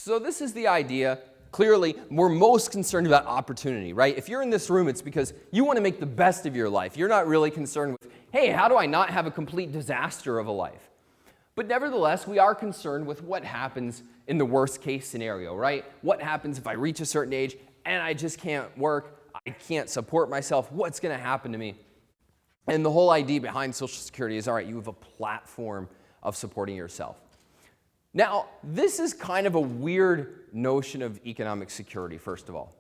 So this is the idea. Clearly, we're most concerned about opportunity, right? If you're in this room, it's because you want to make the best of your life. You're not really concerned with, hey, how do I not have a complete disaster of a life? But nevertheless, we are concerned with what happens in the worst case scenario, right? What happens if I reach a certain age and I just can't work, I can't support myself, what's going to happen to me? And the whole idea behind Social Security is, all right, you have a platform of supporting yourself. Now, this is kind of a weird notion of economic security, first of all.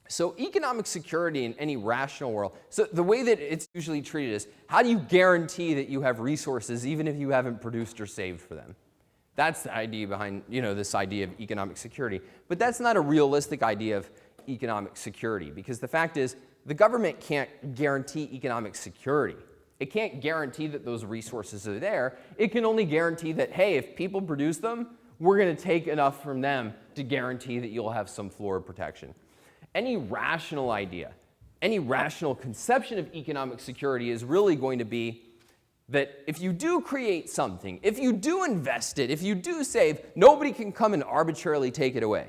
So economic security in any rational world, so the way that it's usually treated is, how do you guarantee that you have resources even if you haven't produced or saved for them? That's the idea behind, this idea of economic security. But that's not a realistic idea of economic security, because the fact is, the government can't guarantee economic security. It can't guarantee that those resources are there. It can only guarantee that, hey, if people produce them, we're going to take enough from them to guarantee that you'll have some floor of protection. Any rational idea, any rational conception of economic security is really going to be that if you do create something, if you do invest it, if you do save, nobody can come and arbitrarily take it away.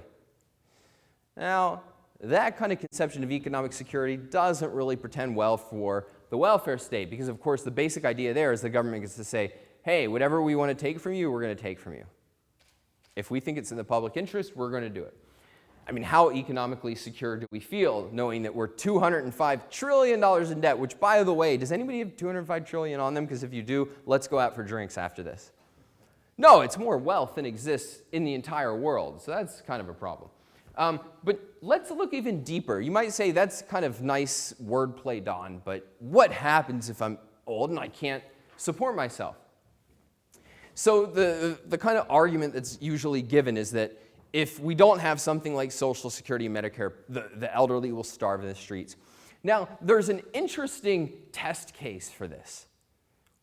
Now, that kind of conception of economic security doesn't really pretend well for the welfare state, because of course the basic idea there is the government gets to say, hey, whatever we want to take from you, we're going to take from you. If we think it's in the public interest, we're going to do it. I mean, how economically secure do we feel knowing that we're $205 trillion in debt, which, by the way, does anybody have $205 trillion on them? Because if you do, let's go out for drinks after this. No, it's more wealth than exists in the entire world, so that's kind of a problem. But let's look even deeper. You might say that's kind of nice wordplay, Don, but what happens if I'm old and I can't support myself? So the kind of argument that's usually given is that if we don't have something like Social Security and Medicare, the elderly will starve in the streets. Now, there's an interesting test case for this.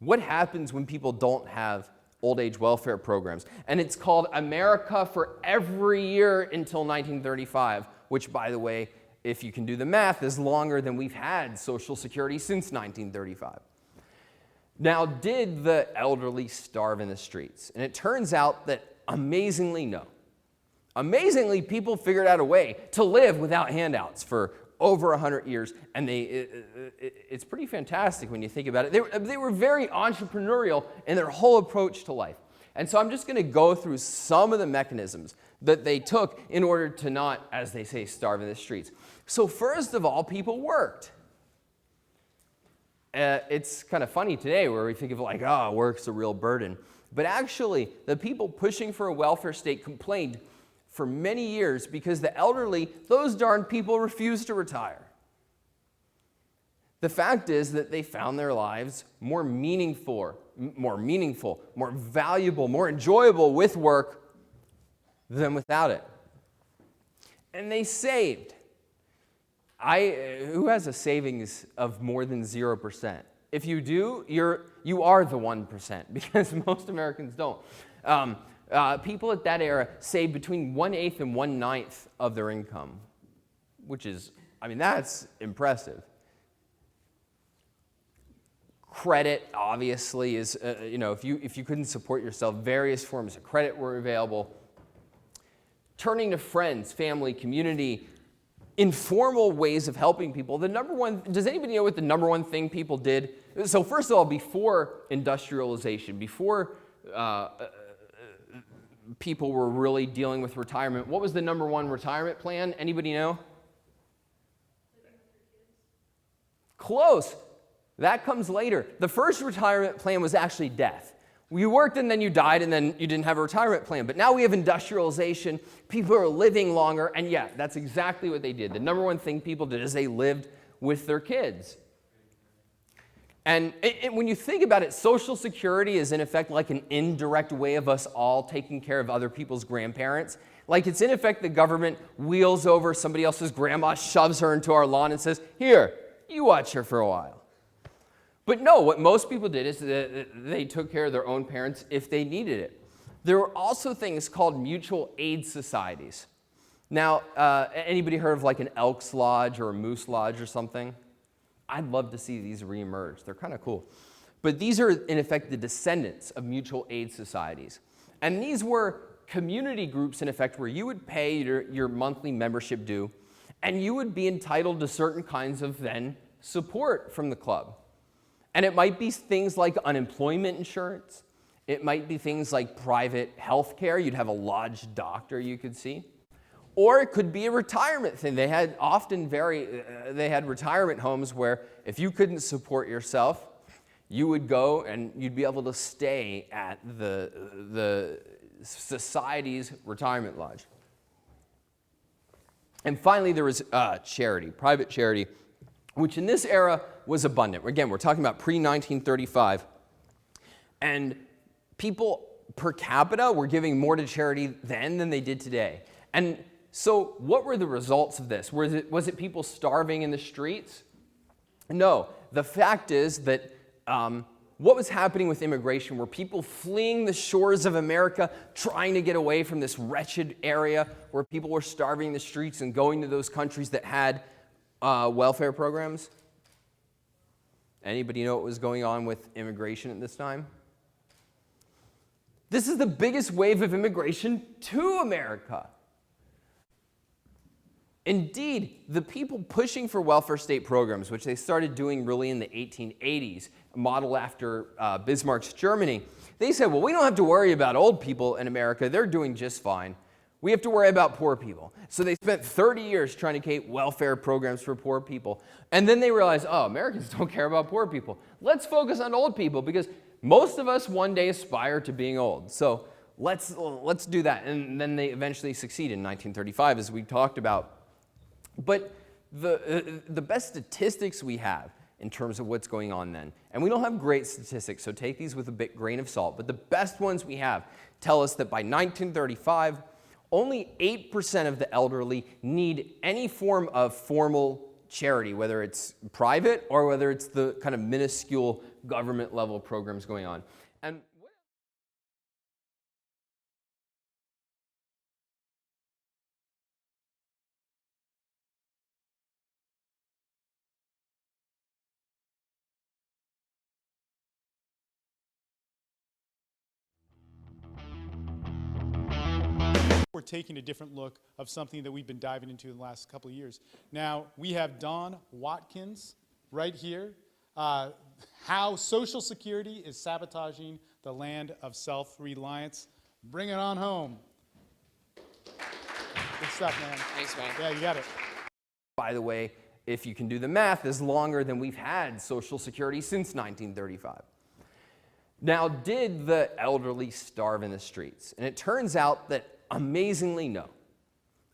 What happens when people don't have old age welfare programs? And it's called America for Every Year until 1935, which, by the way, if you can do the math, is longer than we've had Social Security since 1935. Now, did the elderly starve in the streets? And it turns out that amazingly, no. Amazingly, people figured out a way to live without handouts for over 100 years, and it's pretty fantastic when you think about it. They were very entrepreneurial in their whole approach to life. And so I'm just going to go through some of the mechanisms that they took in order to not, as they say, starve in the streets. So first of all, people worked. It's kind of funny today where we think of like, work's a real burden. But actually, the people pushing for a welfare state complained for many years because the elderly, those darn people, refused to retire. The fact is that they found their lives more meaningful, more valuable, more enjoyable with work than without it. And they saved. Who has a savings of more than 0%? If you do, you are the 1%, because most Americans don't. People at that era saved between 1/8 and 1/9 of their income, which is, that's impressive. Credit, obviously, is, if you couldn't support yourself, various forms of credit were available. Turning to friends, family, community, informal ways of helping people. Does anybody know what the number one thing people did? So first of all, before industrialization, before people were really dealing with retirement, what was the number one retirement plan? Anybody know? Close. That comes later. The first retirement plan was actually death. You worked and then you died and then you didn't have a retirement plan. But now we have industrialization. People are living longer. And yeah, that's exactly what they did. The number one thing people did is they lived with their kids. And when you think about it, Social Security is in effect like an indirect way of us all taking care of other people's grandparents. Like it's in effect the government wheels over somebody else's grandma, shoves her into our lawn and says, here, you watch her for a while. But no, what most people did is they took care of their own parents if they needed it. There were also things called mutual aid societies. Now, anybody heard of like an Elks Lodge or a Moose Lodge or something? I'd love to see these reemerge. They're kind of cool. But these are, in effect, the descendants of mutual aid societies. And these were community groups, in effect, where you would pay your monthly membership due, and you would be entitled to certain kinds of then support from the club. And it might be things like unemployment insurance. It might be things like private health care. You'd have a lodged doctor you could see. Or it could be a retirement thing. They had they had retirement homes where if you couldn't support yourself, you would go and you'd be able to stay at the society's retirement lodge. And finally, there was charity, private charity, which in this era was abundant. Again, we're talking about pre-1935. And people per capita were giving more to charity then than they did today. And so what were the results of this? Was it people starving in the streets? No. The fact is that what was happening with immigration were people fleeing the shores of America, trying to get away from this wretched area where people were starving in the streets and going to those countries that had welfare programs. Anybody know what was going on with immigration at this time? This is the biggest wave of immigration to America. Indeed, the people pushing for welfare state programs, which they started doing really in the 1880s, modeled after Bismarck's Germany, they said, well, we don't have to worry about old people in America. They're doing just fine. We have to worry about poor people. So they spent 30 years trying to create welfare programs for poor people. And then they realized, oh, Americans don't care about poor people. Let's focus on old people because most of us one day aspire to being old. So let's do that. And then they eventually succeeded in 1935, as we talked about. But the best statistics we have in terms of what's going on then, and we don't have great statistics, so take these with a grain of salt, but the best ones we have tell us that by 1935, only 8% of the elderly need any form of formal charity, whether it's private or whether it's the kind of minuscule government level programs going on. And we're taking a different look of something that we've been diving into in the last couple of years. Now, we have Don Watkins right here. How Social Security is sabotaging the land of self-reliance. Bring it on home. Good stuff, man. Thanks, man. Yeah, you got it. By the way, if you can do the math, is longer than we've had Social Security since 1935. Now, did the elderly starve in the streets? And it turns out that amazingly, no.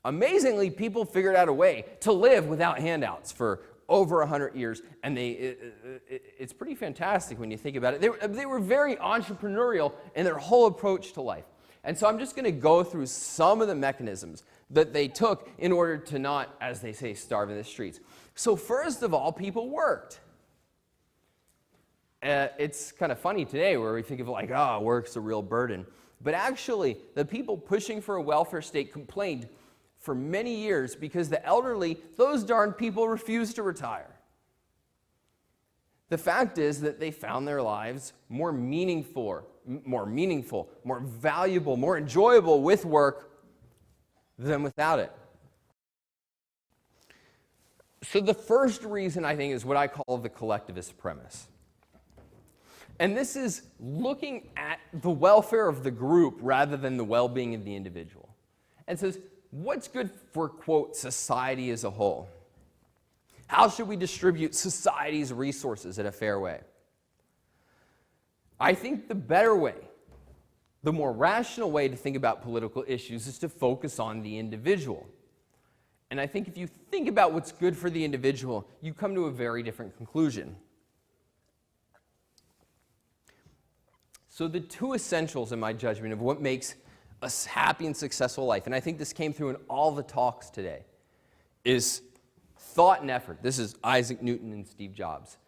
Amazingly, people figured out a way to live without handouts for over 100 years, and it's pretty fantastic when you think about it. They were very entrepreneurial in their whole approach to life. And so I'm just going to go through some of the mechanisms that they took in order to not, as they say, starve in the streets. So first of all, people worked. It's kind of funny today where we think of it like, oh, work's a real burden. But actually, the people pushing for a welfare state complained for many years because the elderly, those darn people, refused to retire. The fact is that they found their lives more meaningful, more valuable, more enjoyable with work than without it. So the first reason, I think, is what I call the collectivist premise. And this is looking at the welfare of the group rather than the well-being of the individual. And says, what's good for, quote, society as a whole? How should we distribute society's resources in a fair way? I think the better way, the more rational way to think about political issues is to focus on the individual. And I think if you think about what's good for the individual, you come to a very different conclusion. So the two essentials, in my judgment, of what makes a happy and successful life, and I think this came through in all the talks today, is thought and effort. This is Isaac Newton and Steve Jobs.